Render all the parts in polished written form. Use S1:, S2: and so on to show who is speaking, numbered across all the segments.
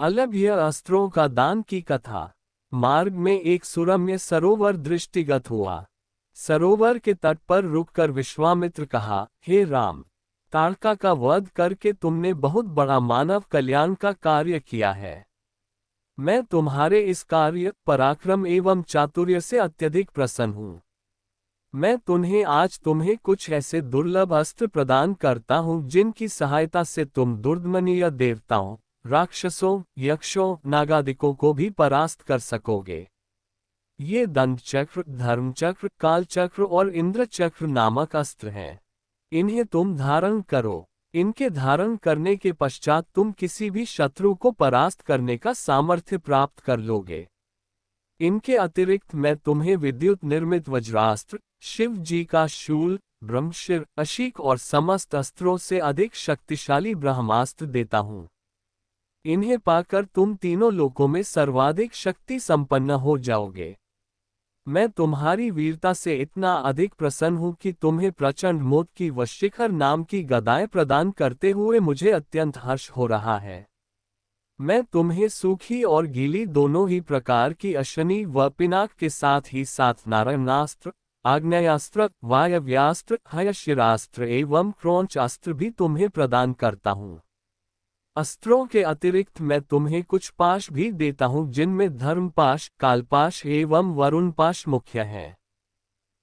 S1: अलभ्य अस्त्रों का दान की कथा। मार्ग में एक सुरम्य सरोवर दृष्टिगत हुआ। सरोवर के तट पर रुककर विश्वामित्र कहा, हे राम, ताड़का का वध करके तुमने बहुत बड़ा मानव कल्याण का कार्य किया है। मैं तुम्हारे इस कार्य, पराक्रम एवं चातुर्य से अत्यधिक प्रसन्न हूँ। मैं तुम्हें कुछ ऐसे दुर्लभ अस्त्र प्रदान करता हूँ जिनकी सहायता से तुम दुर्दमनीय देवताओं, राक्षसों, यक्षों, नागादिकों को भी परास्त कर सकोगे। ये दंड चक्र, धर्म चक्र, काल चक्र और इंद्र चक्र नामक अस्त्र हैं। इन्हें तुम धारण करो। इनके धारण करने के पश्चात तुम किसी भी शत्रु को परास्त करने का सामर्थ्य प्राप्त कर लोगे। इनके अतिरिक्त मैं तुम्हें विद्युत निर्मित वज्रास्त्र, शिव जी का शूल, ब्रह्मशिर, अशीक और समस्त अस्त्रों से अधिक शक्तिशाली ब्रह्मास्त्र देता हूँ। इन्हें पाकर तुम तीनों लोकों में सर्वाधिक शक्ति संपन्न हो जाओगे। मैं तुम्हारी वीरता से इतना अधिक प्रसन्न हूँ कि तुम्हें प्रचंड मोद की व शिखर नाम की गदाएं प्रदान करते हुए मुझे अत्यंत हर्ष हो रहा है। मैं तुम्हें सूखी और गीली दोनों ही प्रकार की अशनी व पिनाक के साथ ही साथ नारायणास्त्र, आग्नेयास्त्र, वायव्यास्त्र, हयशिरास्त्र एवं क्रोंचास्त्र भी तुम्हें प्रदान करता हूँ। अस्त्रों के अतिरिक्त मैं तुम्हें कुछ पाश भी देता हूँ जिनमें धर्मपाश, कालपाश एवं वरुणपाश मुख्य हैं।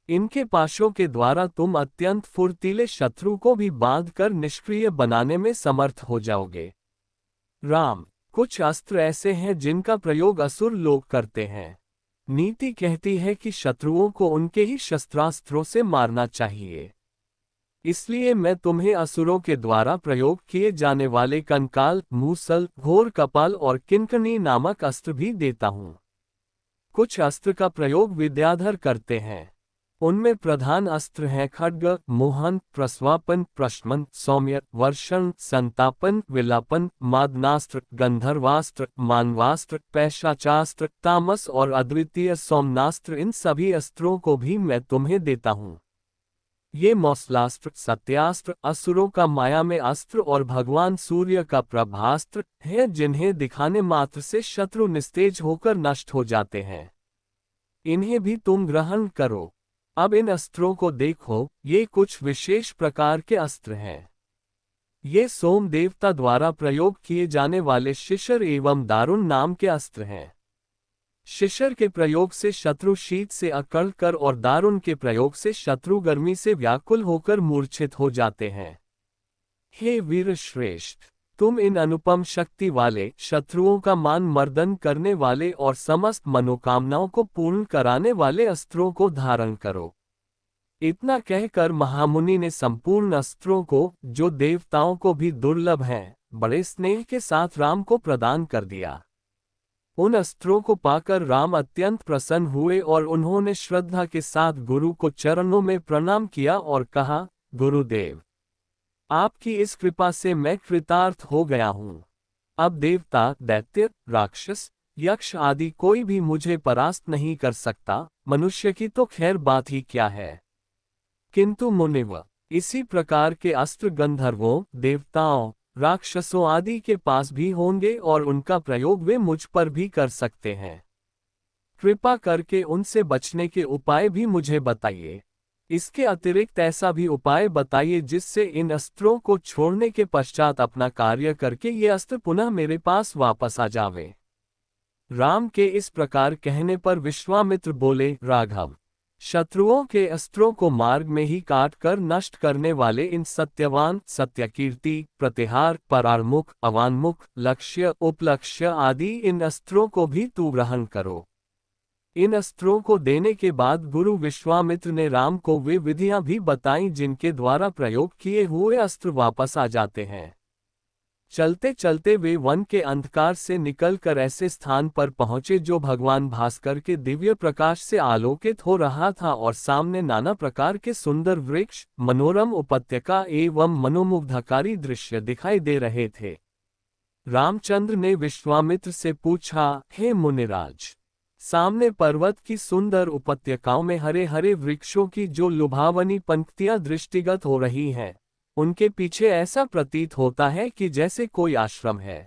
S1: इनके पाशों के द्वारा तुम अत्यंत फुर्तीले शत्रु को भी बांधकर निष्क्रिय बनाने में समर्थ हो जाओगे। राम, कुछ अस्त्र ऐसे हैं जिनका प्रयोग असुर लोग करते हैं। नीति कहती है कि शत्रुओं को उनके ही शस्त्रास्त्रों से मारना चाहिए। इसलिए मैं तुम्हें असुरों के द्वारा प्रयोग किए जाने वाले कंकाल, मूसल, घोर कपाल और किंकणी नामक अस्त्र भी देता हूँ। कुछ अस्त्र का प्रयोग विद्याधर करते हैं। उनमें प्रधान अस्त्र हैं खड्ग, मोहन, प्रस्वापन, प्रश्मन, सौम्य, वर्षण, संतापन, विलापन, मादनास्त्र, गंधर्वास्त्र, मानवास्त्र, पैशाचास्त्र, तामस और अद्वितीय सोमनास्त्र। इन सभी अस्त्रों को भी मैं तुम्हें देता हूँ। ये मौसलास्त्र, सत्यास्त्र, असुरों का माया में अस्त्र और भगवान सूर्य का प्रभास्त्र हैं जिन्हें दिखाने मात्र से शत्रु निस्तेज होकर नष्ट हो जाते हैं। इन्हें भी तुम ग्रहण करो। अब इन अस्त्रों को देखो, ये कुछ विशेष प्रकार के अस्त्र हैं। ये सोम देवता द्वारा प्रयोग किए जाने वाले शिशर एवं दारुण नाम के अस्त्र हैं। शिशर के प्रयोग से शत्रु शीत से अकड़ कर और दारुण के प्रयोग से शत्रु गर्मी से व्याकुल होकर मूर्छित हो जाते हैं। हे वीर श्रेष्ठ, तुम इन अनुपम शक्ति वाले, शत्रुओं का मान मर्दन करने वाले और समस्त मनोकामनाओं को पूर्ण कराने वाले अस्त्रों को धारण करो। इतना कहकर महामुनि ने संपूर्ण अस्त्रों को, जो देवताओं को भी दुर्लभ हैं, बड़े स्नेह के साथ राम को प्रदान कर दिया। उन अस्त्रों को पाकर राम अत्यंत प्रसन्न हुए और उन्होंने श्रद्धा के साथ गुरु को चरणों में प्रणाम किया और कहा, गुरुदेव, आपकी इस कृपा से मैं कृतार्थ हो गया हूँ। अब देवता, दैत्य, राक्षस, यक्ष आदि कोई भी मुझे परास्त नहीं कर सकता। मनुष्य की तो खैर बात ही क्या है, किंतु मुनिव, इसी प्रकार के अस्त्र गंधर्वों, देवताओं, राक्षसों आदि के पास भी होंगे और उनका प्रयोग वे मुझ पर भी कर सकते हैं। कृपा करके उनसे बचने के उपाय भी मुझे बताइए। इसके अतिरिक्त ऐसा भी उपाय बताइए जिससे इन अस्त्रों को छोड़ने के पश्चात अपना कार्य करके ये अस्त्र पुनः मेरे पास वापस आ जावे। राम के इस प्रकार कहने पर विश्वामित्र बोले, राघव, शत्रुओं के अस्त्रों को मार्ग में ही काट कर नष्ट करने वाले इन सत्यवान, सत्यकीर्ति, प्रतिहार, परारमुख, अवान्मुख, लक्ष्य, उपलक्ष्य आदि इन अस्त्रों को भी तू ग्रहण करो। इन अस्त्रों को देने के बाद गुरु विश्वामित्र ने राम को वे विधियां भी बताईं जिनके द्वारा प्रयोग किए हुए अस्त्र वापस आ जाते हैं। चलते चलते वे वन के अंधकार से निकलकर ऐसे स्थान पर पहुंचे जो भगवान भास्कर के दिव्य प्रकाश से आलोकित हो रहा था और सामने नाना प्रकार के सुंदर वृक्ष, मनोरम उपत्यका एवं मनोमुग्धकारी दृश्य दिखाई दे रहे थे। रामचंद्र ने विश्वामित्र से पूछा, हे मुनिराज, सामने पर्वत की सुंदर उपत्यकाओं में हरे हरे वृक्षों की जो लुभावनी पंक्तियां दृष्टिगत हो रही हैं, उनके पीछे ऐसा प्रतीत होता है कि जैसे कोई आश्रम है।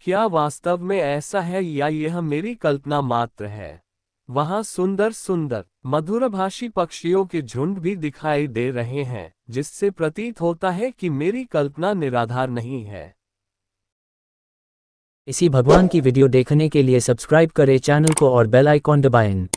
S1: क्या वास्तव में ऐसा है या यह मेरी कल्पना मात्र है? वहां सुंदर सुंदर मधुरभाषी पक्षियों के झुंड भी दिखाई दे रहे हैं, जिससे प्रतीत होता है कि मेरी कल्पना निराधार नहीं है।
S2: इसी भगवान की वीडियो देखने के लिए सब्सक्राइब करें चैनल को और बेल आइकॉन दबाएं।